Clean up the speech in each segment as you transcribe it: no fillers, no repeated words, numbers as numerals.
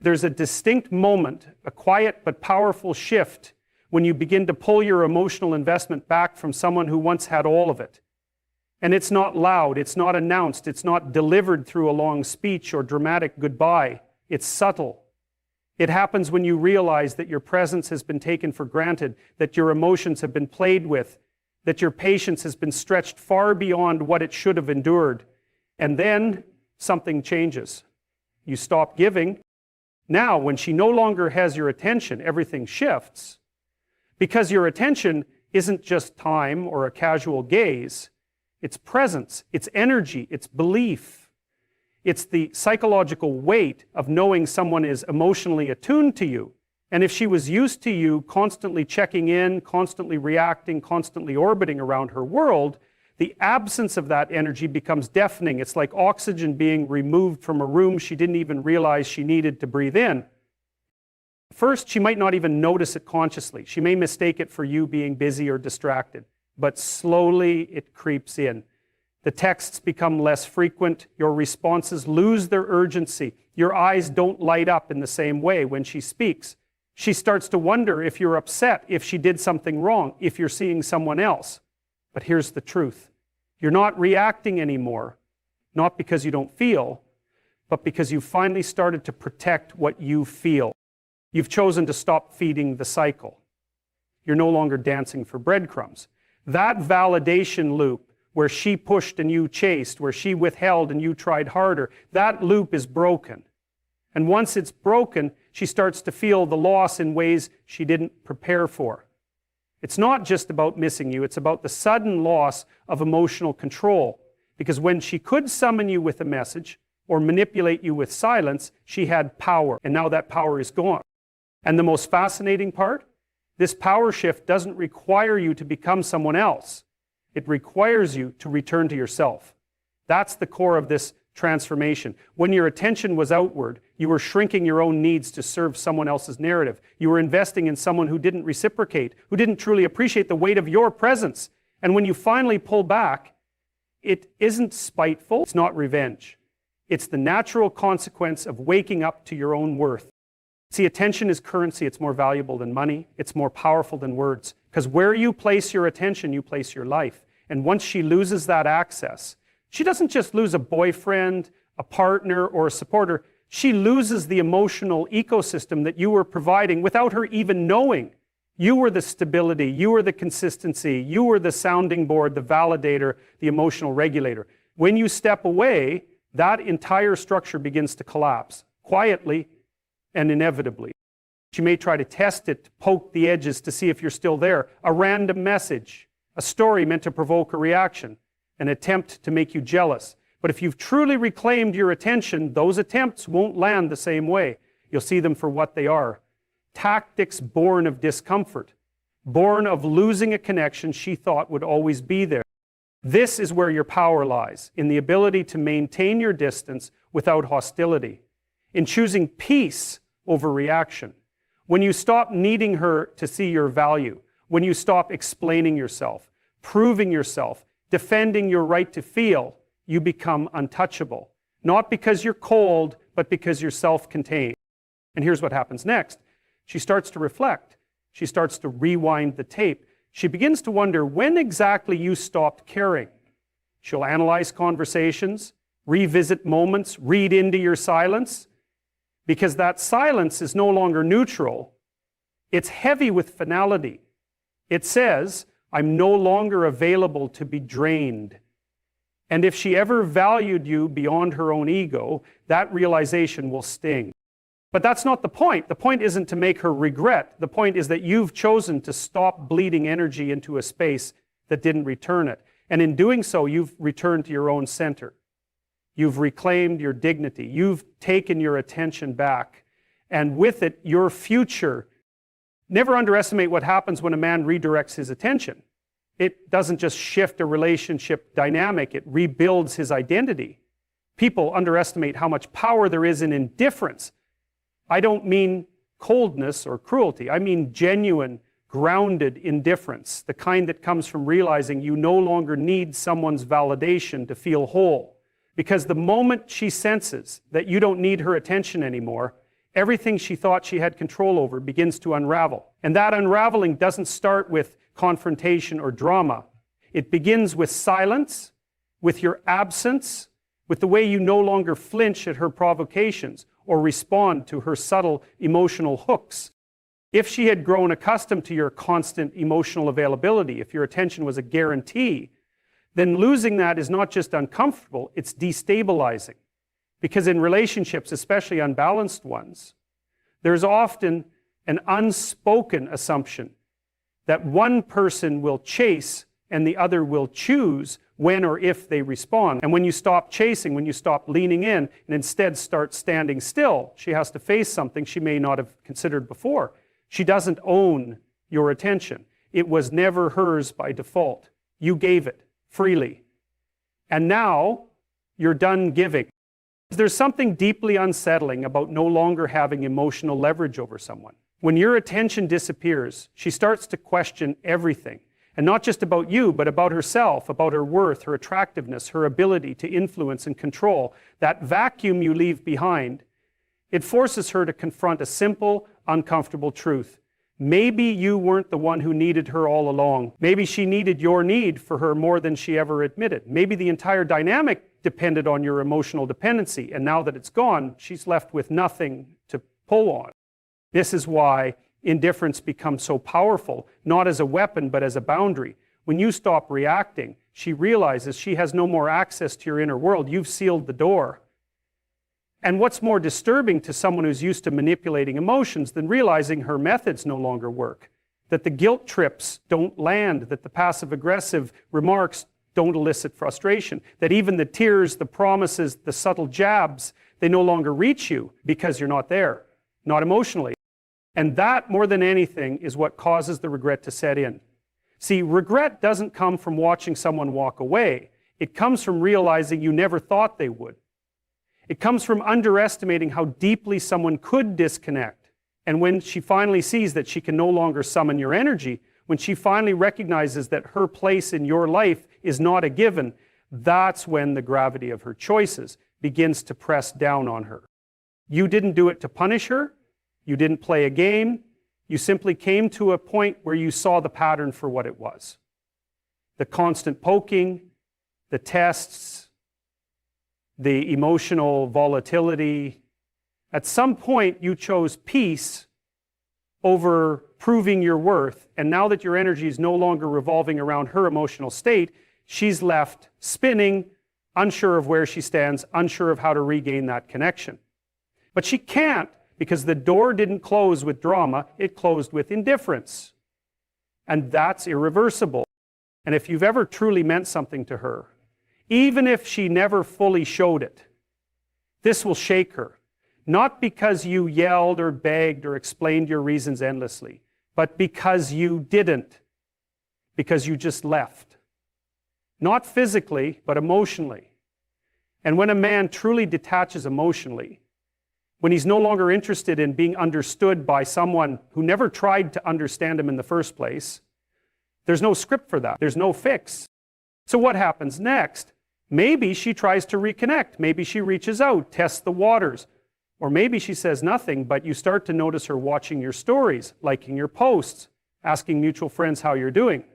There's a distinct moment, a quiet but powerful shift when you begin to pull your emotional investment back from someone who once had all of it. And it's not loud, it's not announced, it's not delivered through a long speech or dramatic goodbye. It's subtle. It happens when you realize that your presence has been taken for granted, that your emotions have been played with, that your patience has been stretched far beyond what it should have endured. And then something changes. You stop giving. Now, when she no longer has your attention, everything shifts. Because your attention isn't just time or a casual gaze. It's presence, it's energy, it's belief. It's the psychological weight of knowing someone is emotionally attuned to you. And if she was used to you constantly checking in, constantly reacting, constantly orbiting around her world, the absence of that energy becomes deafening. It's like oxygen being removed from a room she didn't even realize she needed to breathe in. First, she might not even notice it consciously. She may mistake it for you being busy or distracted. But slowly it creeps in. The texts become less frequent. Your responses lose their urgency. Your eyes don't light up in the same way when she speaks. She starts to wonder if you're upset, if she did something wrong, if you're seeing someone else. But here's the truth. You're not reacting anymore, not because you don't feel, but because you've finally started to protect what you feel. You've chosen to stop feeding the cycle. You're no longer dancing for breadcrumbs. That validation loop where she pushed and you chased, where she withheld and you tried harder, that loop is broken. And once it's broken, she starts to feel the loss in ways she didn't prepare for. It's not just about missing you, it's about the sudden loss of emotional control. Because when she could summon you with a message or manipulate you with silence, she had power, and now that power is gone. And the most fascinating part? This power shift doesn't require you to become someone else. It requires you to return to yourself. That's the core of this transformation. When your attention was outward, you were shrinking your own needs to serve someone else's narrative. You were investing in someone who didn't reciprocate, who didn't truly appreciate the weight of your presence. And when you finally pull back, it isn't spiteful, it's not revenge. It's the natural consequence of waking up to your own worth. See, attention is currency. It's more valuable than money. It's more powerful than words. Because where you place your attention, you place your life. And once she loses that access, she doesn't just lose a boyfriend, a partner, or a supporter. She loses the emotional ecosystem that you were providing without her even knowing. You were the stability. You were the consistency. You were the sounding board, the validator, the emotional regulator. When you step away, that entire structure begins to collapse quietly and inevitably. She may try to test it, to poke the edges to see if you're still there. A random message, a story meant to provoke a reaction, an attempt to make you jealous. But if you've truly reclaimed your attention, those attempts won't land the same way. You'll see them for what they are. Tactics born of discomfort, born of losing a connection she thought would always be there. This is where your power lies, in the ability to maintain your distance without hostility, in choosing peace over reaction. When you stop needing her to see your value, when you stop explaining yourself, proving yourself, defending your right to feel, you become untouchable. Not because you're cold, but because you're self-contained. And here's what happens next. She starts to reflect. She starts to rewind the tape. She begins to wonder when exactly you stopped caring. She'll analyze conversations, revisit moments, read into your silence, because that silence is no longer neutral. It's heavy with finality. It says, I'm no longer available to be drained. And if she ever valued you beyond her own ego, that realization will sting. But that's not the point. The point isn't to make her regret. The point is that you've chosen to stop bleeding energy into a space that didn't return it. And in doing so, you've returned to your own center. You've reclaimed your dignity. You've taken your attention back. And with it, your future. Never underestimate what happens when a man redirects his attention. It doesn't just shift a relationship dynamic, it rebuilds his identity. People underestimate how much power there is in indifference. I don't mean coldness or cruelty. I mean genuine, grounded indifference, the kind that comes from realizing you no longer need someone's validation to feel whole. Because the moment she senses that you don't need her attention anymore, Everything she thought she had control over begins to unravel. And that unraveling doesn't start with confrontation or drama. It begins with silence, with your absence, with the way you no longer flinch at her provocations or respond to her subtle emotional hooks. If she had grown accustomed to your constant emotional availability, if your attention was a guarantee, then losing that is not just uncomfortable, it's destabilizing. Because in relationships, especially unbalanced ones, there's often an unspoken assumption that one person will chase and the other will choose when or if they respond. And when you stop chasing, when you stop leaning in and instead start standing still, she has to face something she may not have considered before. She doesn't own your attention. It was never hers by default. You gave it freely. And now you're done giving. There's something deeply unsettling about no longer having emotional leverage over someone. When your attention disappears, she starts to question everything. And not just about you, but about herself, about her worth, her attractiveness, her ability to influence and control. That vacuum you leave behind, it forces her to confront a simple, uncomfortable truth. Maybe you weren't the one who needed her all along. Maybe she needed your need for her more than she ever admitted. Maybe the entire dynamic depended on your emotional dependency, and now that it's gone, she's left with nothing to pull on. This is why indifference becomes so powerful, not as a weapon, but as a boundary. When you stop reacting, she realizes she has no more access to your inner world. You've sealed the door. And what's more disturbing to someone who's used to manipulating emotions than realizing her methods no longer work? That the guilt trips don't land, that the passive-aggressive remarks don't elicit frustration, that even the tears, the promises, the subtle jabs, they no longer reach you because you're not there, not emotionally. And that, more than anything, is what causes the regret to set in. See, regret doesn't come from watching someone walk away. It comes from realizing you never thought they would. It comes from underestimating how deeply someone could disconnect. And when she finally sees that she can no longer summon your energy, when she finally recognizes that her place in your life is not a given, that's when the gravity of her choices begins to press down on her. You didn't do it to punish her. You didn't play a game. You simply came to a point where you saw the pattern for what it was. The constant poking, the tests, the emotional volatility. At some point, you chose peace over proving your worth. And now that your energy is no longer revolving around her emotional state, she's left spinning, unsure of where she stands, unsure of how to regain that connection. But she can't, because the door didn't close with drama, it closed with indifference. And that's irreversible. And if you've ever truly meant something to her, even if she never fully showed it, this will shake her. Not because you yelled or begged or explained your reasons endlessly, but because you didn't. Because you just left. Not physically, but emotionally. And when a man truly detaches emotionally, when he's no longer interested in being understood by someone who never tried to understand him in the first place, there's no script for that. There's no fix. So what happens next? Maybe she tries to reconnect. Maybe she reaches out, tests the waters. Or maybe she says nothing, but you start to notice her watching your stories, liking your posts, asking mutual friends how you're doing.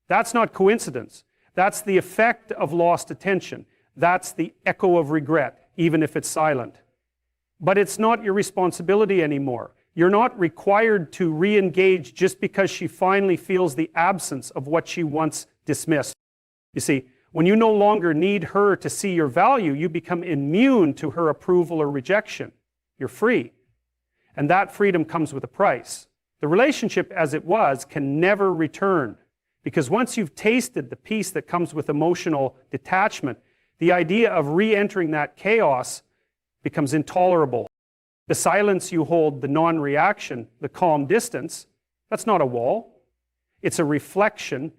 That's not coincidence. That's the effect of lost attention. That's the echo of regret, even if it's silent. But it's not your responsibility anymore. You're not required to re-engage just because she finally feels the absence of what she once dismissed. You see, when you no longer need her to see your value, you become immune to her approval or rejection. You're free. And that freedom comes with a price. The relationship as it was can never return. Because once you've tasted the peace that comes with emotional detachment, the idea of re-entering that chaos becomes intolerable. The silence you hold, the non-reaction, the calm distance, that's not a wall. It's a reflection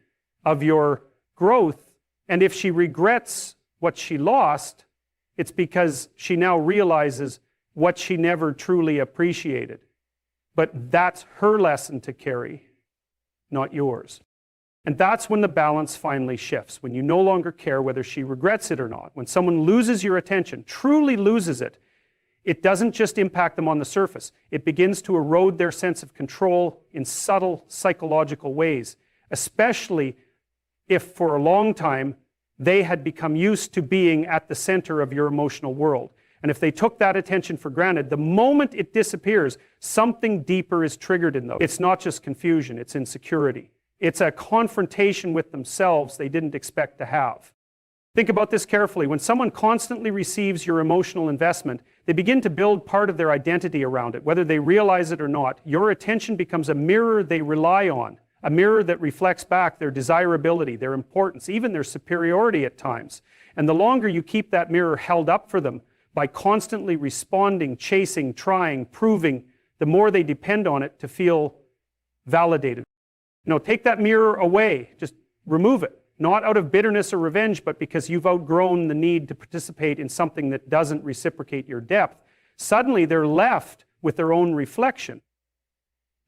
of your growth. And if she regrets what she lost, it's because she now realizes what she never truly appreciated. But that's her lesson to carry, not yours. And that's when the balance finally shifts, when you no longer care whether she regrets it or not. When someone loses your attention, truly loses it, it doesn't just impact them on the surface. It begins to erode their sense of control in subtle psychological ways, especially if for a long time they had become used to being at the center of your emotional world. And if they took that attention for granted, the moment it disappears, something deeper is triggered in them. It's not just confusion, it's insecurity. It's a confrontation with themselves they didn't expect to have. Think about this carefully. When someone constantly receives your emotional investment, they begin to build part of their identity around it, whether they realize it or not. Your attention becomes a mirror they rely on, a mirror that reflects back their desirability, their importance, even their superiority at times. And the longer you keep that mirror held up for them by constantly responding, chasing, trying, proving, the more they depend on it to feel validated. Take that mirror away, just remove it. Not out of bitterness or revenge, but because you've outgrown the need to participate in something that doesn't reciprocate your depth. Suddenly they're left with their own reflection.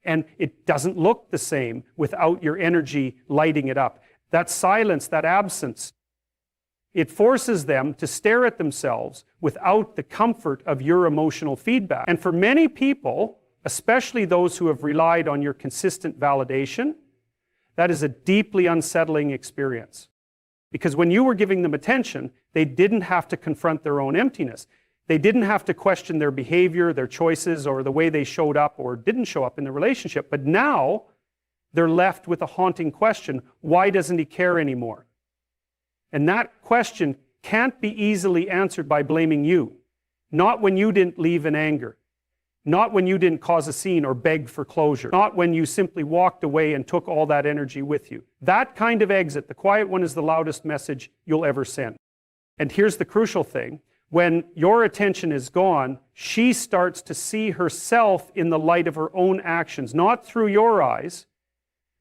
And it doesn't look the same without your energy lighting it up. That silence, that absence, it forces them to stare at themselves without the comfort of your emotional feedback. And for many people, especially those who have relied on your consistent validation, that is a deeply unsettling experience. Because when you were giving them attention, they didn't have to confront their own emptiness. They didn't have to question their behavior, their choices, or the way they showed up or didn't show up in the relationship. But now, they're left with a haunting question: why doesn't he care anymore? And that question can't be easily answered by blaming you. Not when you didn't leave in anger. Not when you didn't cause a scene or beg for closure. Not when you simply walked away and took all that energy with you. That kind of exit, the quiet one, is the loudest message you'll ever send. And here's the crucial thing. When your attention is gone, she starts to see herself in the light of her own actions, not through your eyes,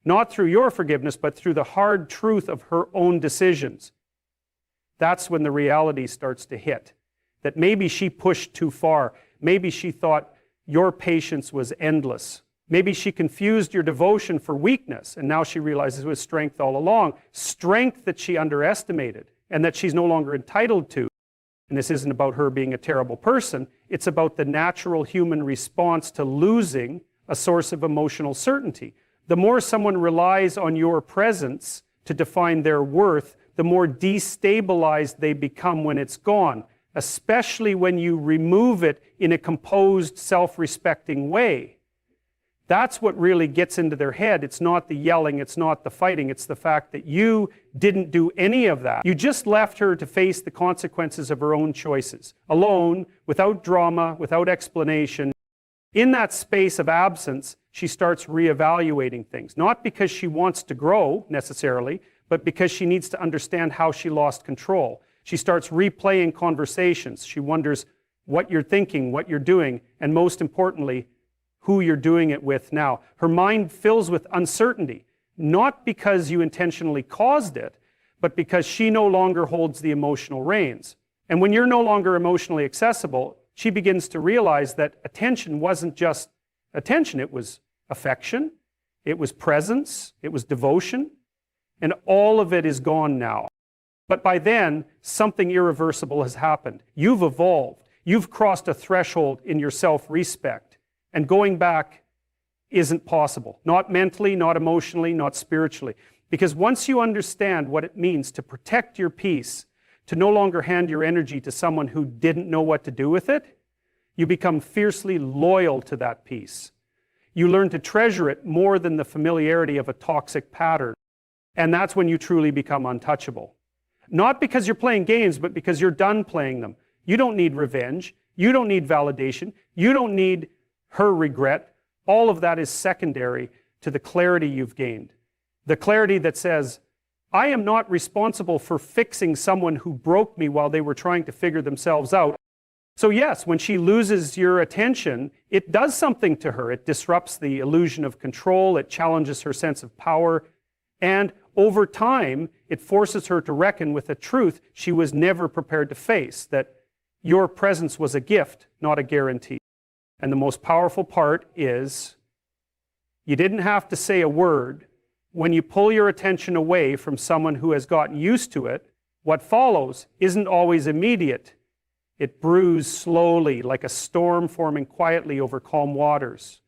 not through your forgiveness, but through the hard truth of her own decisions. That's when the reality starts to hit. That maybe she pushed too far. Maybe she thought your patience was endless. Maybe she confused your devotion for weakness, and now she realizes it was strength all along. Strength that she underestimated and that she's no longer entitled to. And this isn't about her being a terrible person. It's about the natural human response to losing a source of emotional certainty. The more someone relies on your presence to define their worth, the more destabilized they become when it's gone, especially when you remove it in a composed, self-respecting way. That's what really gets into their head. It's not the yelling, it's not the fighting, it's the fact that you didn't do any of that. You just left her to face the consequences of her own choices, alone, without drama, without explanation. In that space of absence, she starts reevaluating things, not because she wants to grow, necessarily, but because she needs to understand how she lost control. She starts replaying conversations. She wonders what you're thinking, what you're doing, and most importantly, who you're doing it with now. Her mind fills with uncertainty, not because you intentionally caused it, but because she no longer holds the emotional reins. And when you're no longer emotionally accessible, she begins to realize that attention wasn't just attention, it was affection, it was presence, it was devotion, and all of it is gone now. But by then, something irreversible has happened. You've evolved. You've crossed a threshold in your self-respect. And going back isn't possible. Not mentally, not emotionally, not spiritually. Because once you understand what it means to protect your peace, to no longer hand your energy to someone who didn't know what to do with it, you become fiercely loyal to that peace. You learn to treasure it more than the familiarity of a toxic pattern. And that's when you truly become untouchable. Not because you're playing games, but because you're done playing them. You don't need revenge. You don't need validation. You don't need her regret. All of that is secondary to the clarity you've gained. The clarity that says, I am not responsible for fixing someone who broke me while they were trying to figure themselves out. So yes, when she loses your attention, it does something to her. It disrupts the illusion of control. It challenges her sense of power. And over time, it forces her to reckon with a truth she was never prepared to face, that your presence was a gift, not a guarantee. And the most powerful part is, you didn't have to say a word. When you pull your attention away from someone who has gotten used to it, what follows isn't always immediate. It brews slowly, like a storm forming quietly over calm waters.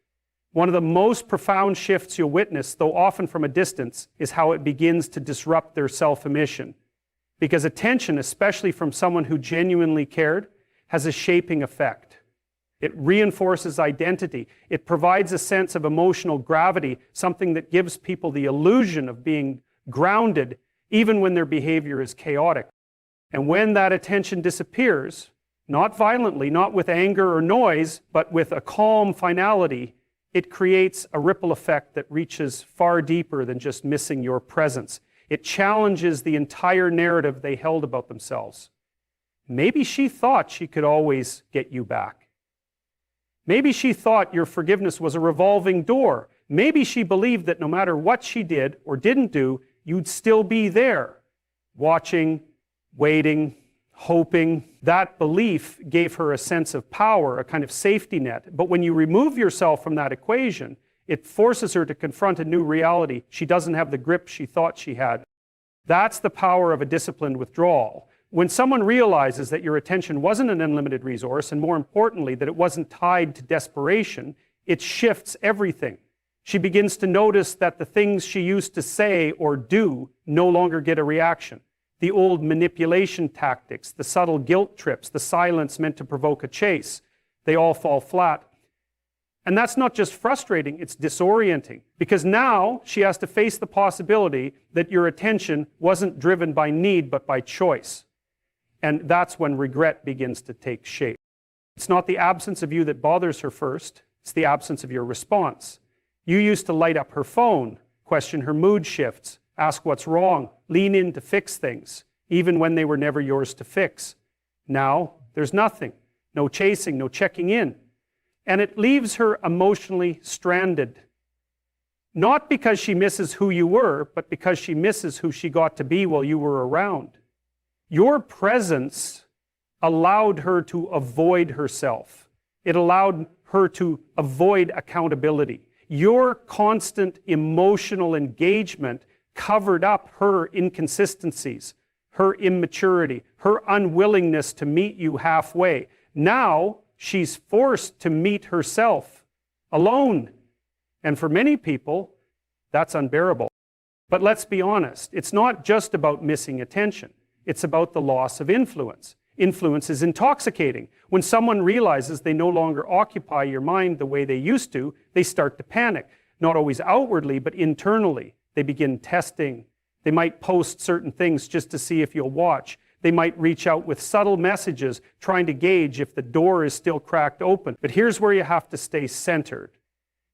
One of the most profound shifts you'll witness, though often from a distance, is how it begins to disrupt their self-emission. Because attention, especially from someone who genuinely cared, has a shaping effect. It reinforces identity. It provides a sense of emotional gravity, something that gives people the illusion of being grounded, even when their behavior is chaotic. And when that attention disappears, not violently, not with anger or noise, but with a calm finality, it creates a ripple effect that reaches far deeper than just missing your presence. It challenges the entire narrative they held about themselves. Maybe she thought she could always get you back. Maybe she thought your forgiveness was a revolving door. Maybe she believed that no matter what she did or didn't do, you'd still be there, watching, waiting, hoping. That belief gave her a sense of power, a kind of safety net. But when you remove yourself from that equation, it forces her to confront a new reality. She doesn't have the grip she thought she had. That's the power of a disciplined withdrawal. When someone realizes that your attention wasn't an unlimited resource, and more importantly, that it wasn't tied to desperation, it shifts everything. She begins to notice that the things she used to say or do no longer get a reaction. The old manipulation tactics, the subtle guilt trips, the silence meant to provoke a chase, they all fall flat. And that's not just frustrating, it's disorienting. Because now she has to face the possibility that your attention wasn't driven by need, but by choice. And that's when regret begins to take shape. It's not the absence of you that bothers her first, it's the absence of your response. You used to light up her phone, question her mood shifts, ask what's wrong, lean in to fix things, even when they were never yours to fix. Now, there's nothing. No chasing, no checking in. And it leaves her emotionally stranded. Not because she misses who you were, but because she misses who she got to be while you were around. Your presence allowed her to avoid herself. It allowed her to avoid accountability. Your constant emotional engagement covered up her inconsistencies, her immaturity, her unwillingness to meet you halfway. Now, she's forced to meet herself alone. And for many people, that's unbearable. But let's be honest, it's not just about missing attention. It's about the loss of influence. Influence is intoxicating. When someone realizes they no longer occupy your mind the way they used to, they start to panic. Not always outwardly, but internally. They begin testing. They might post certain things just to see if you'll watch. They might reach out with subtle messages, trying to gauge if the door is still cracked open. But here's where you have to stay centered.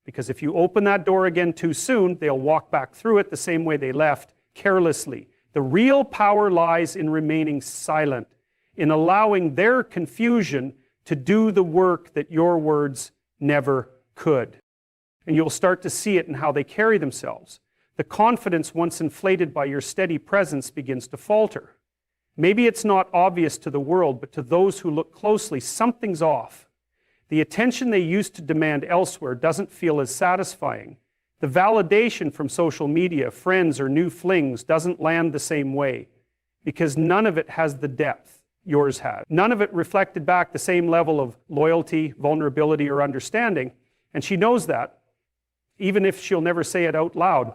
Because if you open that door again too soon, they'll walk back through it the same way they left, carelessly. The real power lies in remaining silent, in allowing their confusion to do the work that your words never could. And you'll start to see it in how they carry themselves. The confidence once inflated by your steady presence begins to falter. Maybe it's not obvious to the world, but to those who look closely, something's off. The attention they used to demand elsewhere doesn't feel as satisfying. The validation from social media, friends, or new flings doesn't land the same way, because none of it has the depth yours had. None of it reflected back the same level of loyalty, vulnerability, or understanding, and she knows that, even if she'll never say it out loud.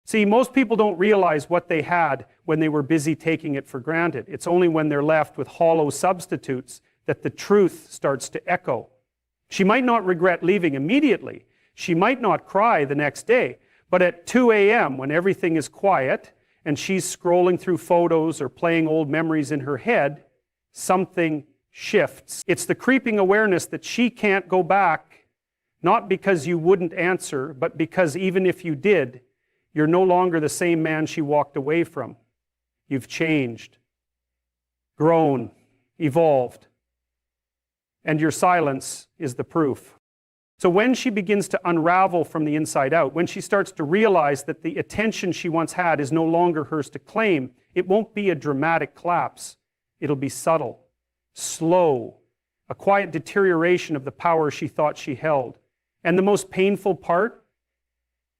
See, most people don't realize what they had when they were busy taking it for granted. It's only when they're left with hollow substitutes that the truth starts to echo. She might not regret leaving immediately. She might not cry the next day. But at 2 a.m., when everything is quiet and she's scrolling through photos or playing old memories in her head, something shifts. It's the creeping awareness that she can't go back, not because you wouldn't answer, but because even if you did, you're no longer the same man she walked away from. You've changed, grown, evolved. And your silence is the proof. So when she begins to unravel from the inside out, when she starts to realize that the attention she once had is no longer hers to claim, it won't be a dramatic collapse. It'll be subtle, slow, a quiet deterioration of the power she thought she held. And the most painful part,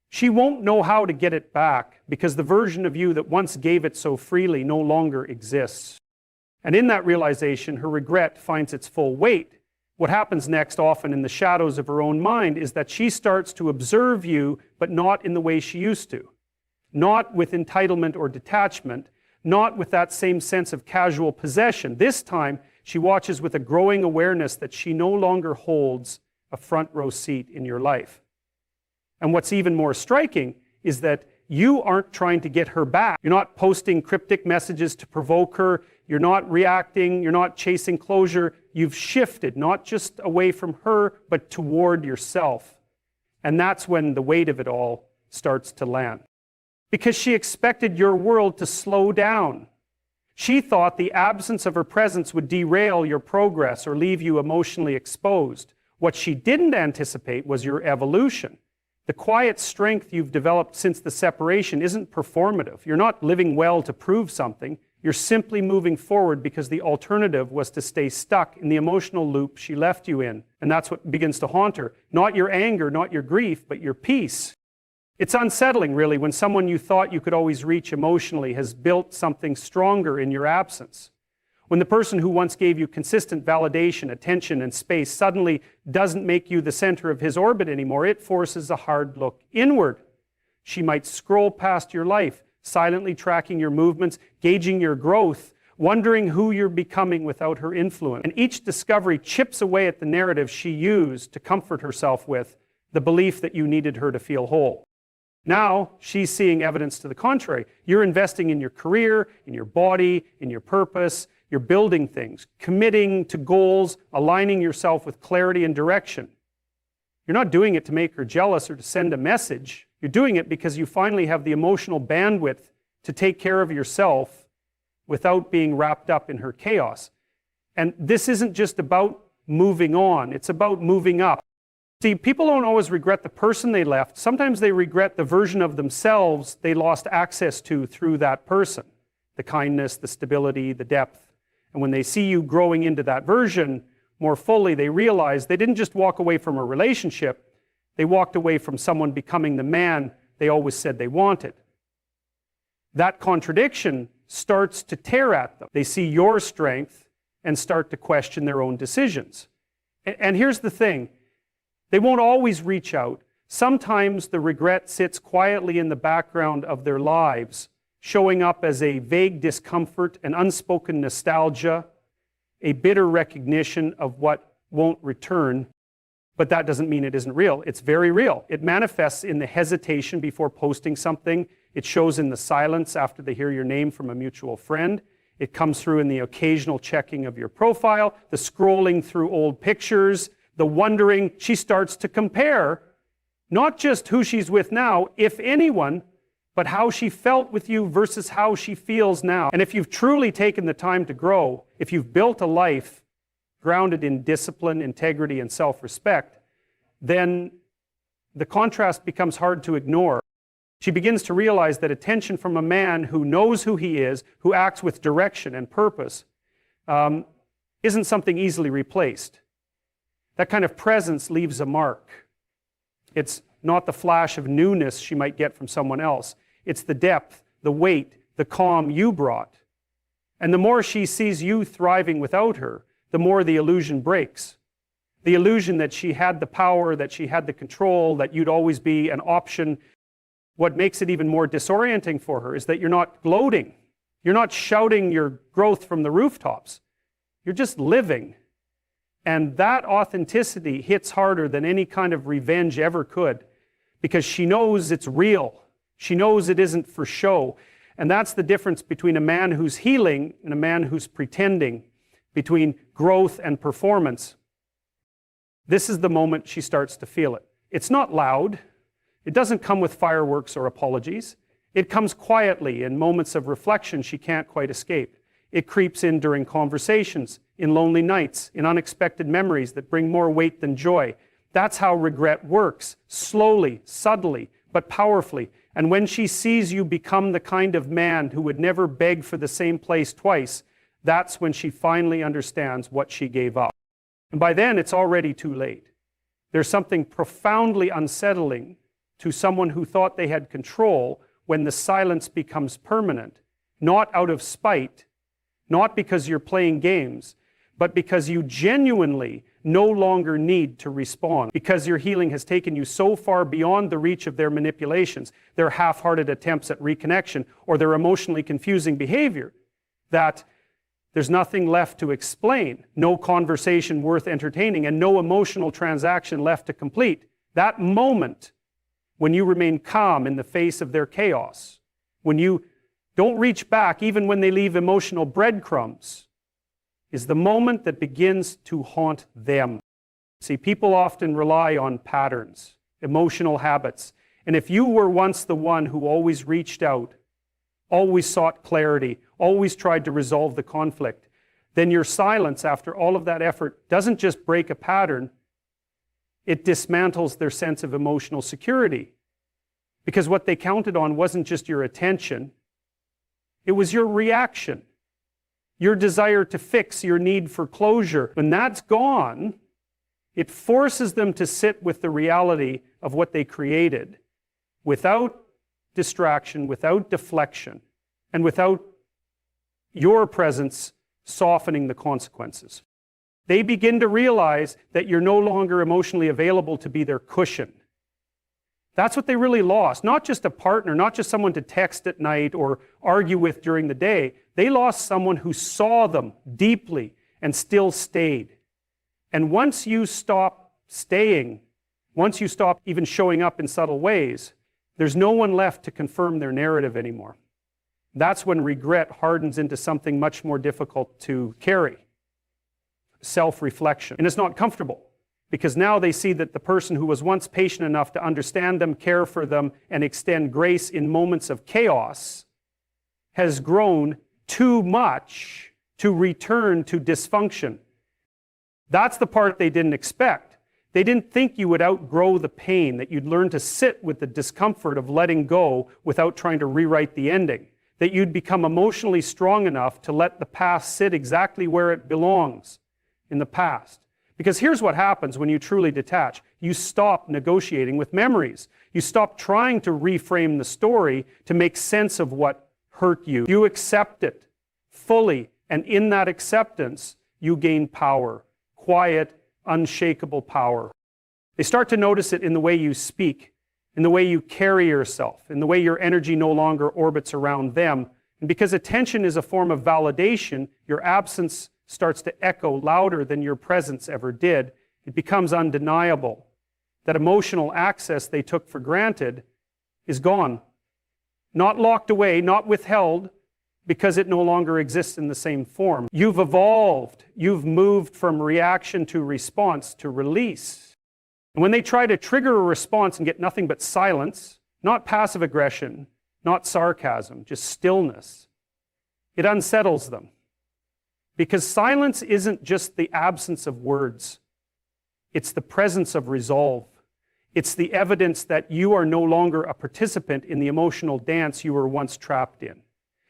she won't know how to get it back because the version of you that once gave it so freely no longer exists. And in that realization, her regret finds its full weight. What happens next, often in the shadows of her own mind, is that she starts to observe you, but not in the way she used to. Not with entitlement or detachment, not with that same sense of casual possession. This time, she watches with a growing awareness that she no longer holds a front row seat in your life. And what's even more striking is that you aren't trying to get her back. You're not posting cryptic messages to provoke her. You're not reacting. You're not chasing closure. You've shifted, not just away from her, but toward yourself. And that's when the weight of it all starts to land. Because she expected your world to slow down. She thought the absence of her presence would derail your progress or leave you emotionally exposed. What she didn't anticipate was your evolution. The quiet strength you've developed since the separation isn't performative. You're not living well to prove something. You're simply moving forward because the alternative was to stay stuck in the emotional loop she left you in. And that's what begins to haunt her. Not your anger, not your grief, but your peace. It's unsettling, really, when someone you thought you could always reach emotionally has built something stronger in your absence. When the person who once gave you consistent validation, attention, and space suddenly doesn't make you the center of his orbit anymore, it forces a hard look inward. She might scroll past your life, silently tracking your movements, gauging your growth, wondering who you're becoming without her influence. And each discovery chips away at the narrative she used to comfort herself with, the belief that you needed her to feel whole. Now, she's seeing evidence to the contrary. You're investing in your career, in your body, in your purpose. You're building things, committing to goals, aligning yourself with clarity and direction. You're not doing it to make her jealous or to send a message. You're doing it because you finally have the emotional bandwidth to take care of yourself without being wrapped up in her chaos. And this isn't just about moving on. It's about moving up. See, people don't always regret the person they left. Sometimes they regret the version of themselves they lost access to through that person. The kindness, the stability, the depth. And when they see you growing into that version more fully, they realize they didn't just walk away from a relationship, they walked away from someone becoming the man they always said they wanted. That contradiction starts to tear at them. They see your strength and start to question their own decisions. And here's the thing. They won't always reach out. Sometimes the regret sits quietly in the background of their lives, showing up as a vague discomfort, an unspoken nostalgia, a bitter recognition of what won't return. But that doesn't mean it isn't real. It's very real. It manifests in the hesitation before posting something. It shows in the silence after they hear your name from a mutual friend. It comes through in the occasional checking of your profile, the scrolling through old pictures, the wondering. She starts to compare not just who she's with now, if anyone, but how she felt with you versus how she feels now. And if you've truly taken the time to grow, if you've built a life grounded in discipline, integrity, and self-respect, then the contrast becomes hard to ignore. She begins to realize that attention from a man who knows who he is, who acts with direction and purpose, isn't something easily replaced. That kind of presence leaves a mark. It's not the flash of newness she might get from someone else. It's the depth, the weight, the calm you brought. And the more she sees you thriving without her, the more the illusion breaks. The illusion that she had the power, that she had the control, that you'd always be an option. What makes it even more disorienting for her is that you're not gloating. You're not shouting your growth from the rooftops. You're just living. And that authenticity hits harder than any kind of revenge ever could, because she knows it's real. She knows it isn't for show. And that's the difference between a man who's healing and a man who's pretending, between growth and performance. This is the moment she starts to feel it. It's not loud. It doesn't come with fireworks or apologies. It comes quietly in moments of reflection she can't quite escape. It creeps in during conversations, in lonely nights, in unexpected memories that bring more weight than joy. That's how regret works, slowly, subtly, but powerfully. And when she sees you become the kind of man who would never beg for the same place twice, that's when she finally understands what she gave up. And by then, it's already too late. There's something profoundly unsettling to someone who thought they had control when the silence becomes permanent, not out of spite, Not because you're playing games, but because you genuinely no longer need to respond, because your healing has taken you so far beyond the reach of their manipulations, their half-hearted attempts at reconnection, or their emotionally confusing behavior, that there's nothing left to explain, no conversation worth entertaining, and no emotional transaction left to complete. That moment when you remain calm in the face of their chaos, when you don't reach back even when they leave emotional breadcrumbs, is the moment that begins to haunt them. See, people often rely on patterns, emotional habits, and if you were once the one who always reached out, always sought clarity, always tried to resolve the conflict, then your silence after all of that effort doesn't just break a pattern, it dismantles their sense of emotional security. Because what they counted on wasn't just your attention, it was your reaction, your desire to fix, your need for closure. When that's gone, it forces them to sit with the reality of what they created without distraction, without deflection, and without your presence softening the consequences. They begin to realize that you're no longer emotionally available to be their cushion. That's what they really lost. Not just a partner, not just someone to text at night or argue with during the day. They lost someone who saw them deeply and still stayed. And once you stop staying, once you stop even showing up in subtle ways, there's no one left to confirm their narrative anymore. That's when regret hardens into something much more difficult to carry. Self-reflection. And it's not comfortable, because now they see that the person who was once patient enough to understand them, care for them, and extend grace in moments of chaos has grown too much to return to dysfunction. That's the part they didn't expect. They didn't think you would outgrow the pain, that you'd learn to sit with the discomfort of letting go without trying to rewrite the ending, that you'd become emotionally strong enough to let the past sit exactly where it belongs, in the past. Because here's what happens when you truly detach. You stop negotiating with memories. You stop trying to reframe the story to make sense of what hurt you. You accept it fully, and in that acceptance, you gain power. Quiet, unshakable power. They start to notice it in the way you speak, in the way you carry yourself, in the way your energy no longer orbits around them. And because attention is a form of validation, your absence starts to echo louder than your presence ever did. It becomes undeniable. That emotional access they took for granted is gone. Not locked away, not withheld, because it no longer exists in the same form. You've evolved. You've moved from reaction to response to release. And when they try to trigger a response and get nothing but silence, not passive aggression, not sarcasm, just stillness, it unsettles them. Because silence isn't just the absence of words. It's the presence of resolve. It's the evidence that you are no longer a participant in the emotional dance you were once trapped in.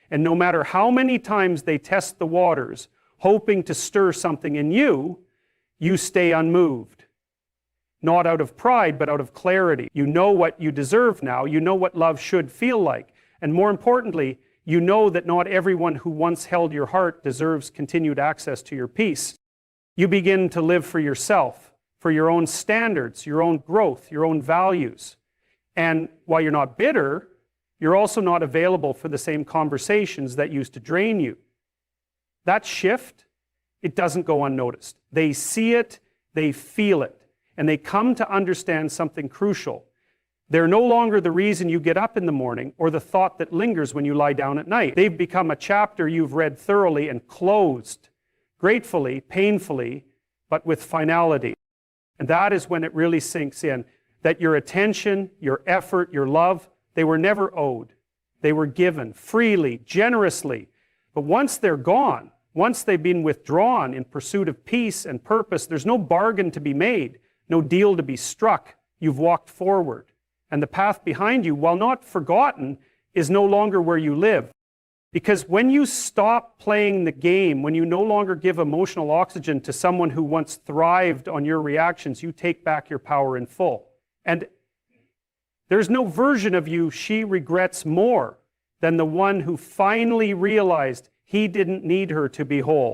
And no matter how many times they test the waters, hoping to stir something in you, you stay unmoved. Not out of pride, but out of clarity. You know what you deserve now. You know what love should feel like. And more importantly, you know that not everyone who once held your heart deserves continued access to your peace. You begin to live for yourself, for your own standards, your own growth, your own values. And while you're not bitter, you're also not available for the same conversations that used to drain you. That shift, it doesn't go unnoticed. They see it, they feel it, and they come to understand something crucial. They're no longer the reason you get up in the morning or the thought that lingers when you lie down at night. They've become a chapter you've read thoroughly and closed, gratefully, painfully, but with finality. And that is when it really sinks in, that your attention, your effort, your love, they were never owed. They were given freely, generously. But once they're gone, once they've been withdrawn in pursuit of peace and purpose, there's no bargain to be made, no deal to be struck. You've walked forward. And the path behind you, while not forgotten, is no longer where you live. Because when you stop playing the game, when you no longer give emotional oxygen to someone who once thrived on your reactions, you take back your power in full. And there's no version of you she regrets more than the one who finally realized He didn't need her to be whole.